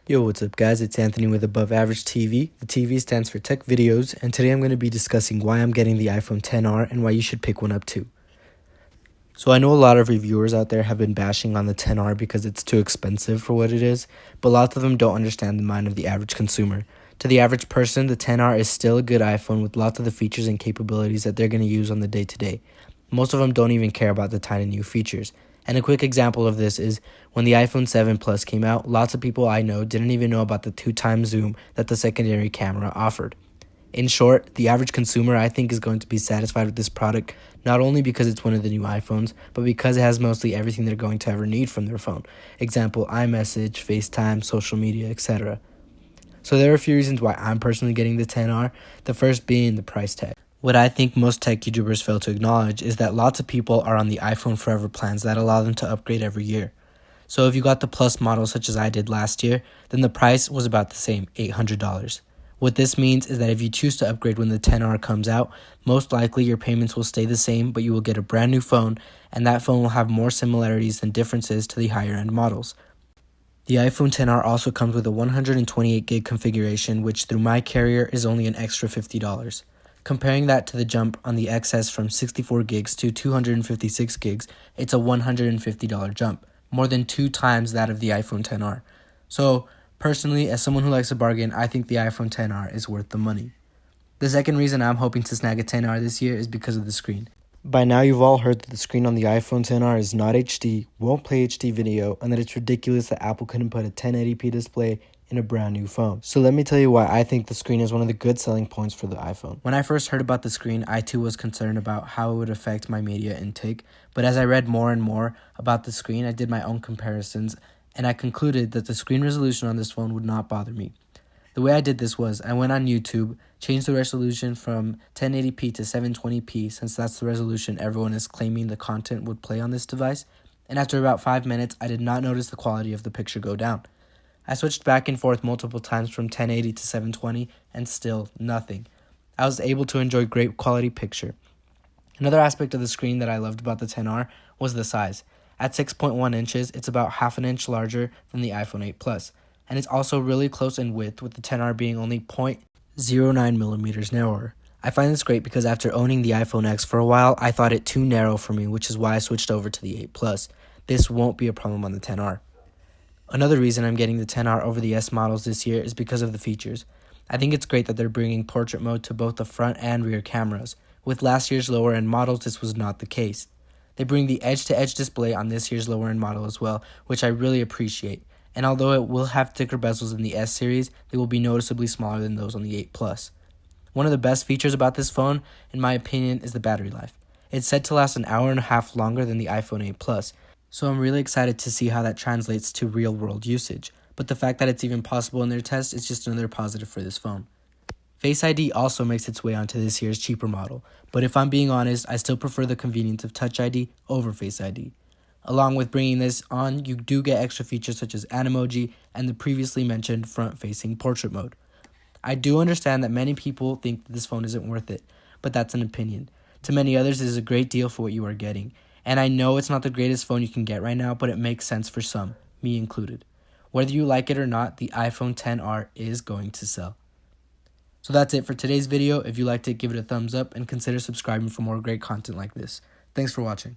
Yo, what's up guys, it's Anthony with Above Average TV. The TV stands for Tech Videos, and today I'm going to be discussing why I'm getting the iPhone XR and why you should pick one up too. So I know a lot of reviewers out there have been bashing on the XR because it's too expensive for what it is, but lots of them don't understand the mind of the average consumer. To the average person, the XR is still a good iPhone with lots of the features and capabilities that they're going to use on the day-to-day. Most of them don't even care about the tiny new features. And a quick example of this is when the iPhone 7 Plus came out, lots of people I know didn't even know about the 2x zoom that the secondary camera offered. In short, the average consumer I think is going to be satisfied with this product not only because it's one of the new iPhones, but because it has mostly everything they're going to ever need from their phone. Example, iMessage, FaceTime, social media, etc. So there are a few reasons why I'm personally getting the XR, the first being the price tag. What I think most tech YouTubers fail to acknowledge is that lots of people are on the iPhone Forever plans that allow them to upgrade every year. So if you got the Plus model such as I did last year, then the price was about the same, $800. What this means is that if you choose to upgrade when the XR comes out, most likely your payments will stay the same, but you will get a brand new phone, and that phone will have more similarities than differences to the higher end models. The iPhone XR also comes with a 128 gig configuration, which through my carrier is only an extra $50. Comparing that to the jump on the XS from 64 gigs to 256 gigs, it's a $150 jump, more than 2 times that of the iPhone XR. So, personally, as someone who likes a bargain, I think the iPhone XR is worth the money. The second reason I'm hoping to snag a XR this year is because of the screen. By now you've all heard that the screen on the iPhone XR is not HD, won't play HD video, and that it's ridiculous that Apple couldn't put a 1080p display in a brand new phone. So let me tell you why I think the screen is one of the good selling points for the iPhone. When I first heard about the screen, I too was concerned about how it would affect my media intake, but as I read more and more about the screen, I did my own comparisons, and I concluded that the screen resolution on this phone would not bother me. The way I did this was I went on YouTube, changed the resolution from 1080p to 720p since that's the resolution everyone is claiming the content would play on this device, and after about 5 minutes I did not notice the quality of the picture go down. I switched back and forth multiple times from 1080 to 720 and still nothing. I was able to enjoy great quality picture. Another aspect of the screen that I loved about the XR was the size. At 6.1 inches, it's about half an inch larger than the iPhone 8 Plus, and it's also really close in width with the XR being only 0.09 millimeters narrower. I find this great because after owning the iPhone X for a while, I thought it too narrow for me, which is why I switched over to the 8 Plus. This won't be a problem on the XR. Another reason I'm getting the XR over the S models this year is because of the features. I think it's great that they're bringing portrait mode to both the front and rear cameras. With last year's lower end models, this was not the case. They bring the edge-to-edge display on this year's lower end model as well, which I really appreciate. And although it will have thicker bezels in the S series, they will be noticeably smaller than those on the 8 Plus. One of the best features about this phone, in my opinion, is the battery life. It's said to last an hour and a half longer than the iPhone 8 Plus, so I'm really excited to see how that translates to real-world usage. But the fact that it's even possible in their test is just another positive for this phone. Face ID also makes its way onto this year's cheaper model, but if I'm being honest, I still prefer the convenience of Touch ID over Face ID. Along with bringing this on, you do get extra features such as Animoji and the previously mentioned front-facing portrait mode. I do understand that many people think that this phone isn't worth it, but that's an opinion. To many others, it is a great deal for what you are getting. And I know it's not the greatest phone you can get right now, but it makes sense for some, me included. Whether you like it or not, the iPhone XR is going to sell. So that's it for today's video. If you liked it, give it a thumbs up and consider subscribing for more great content like this. Thanks for watching.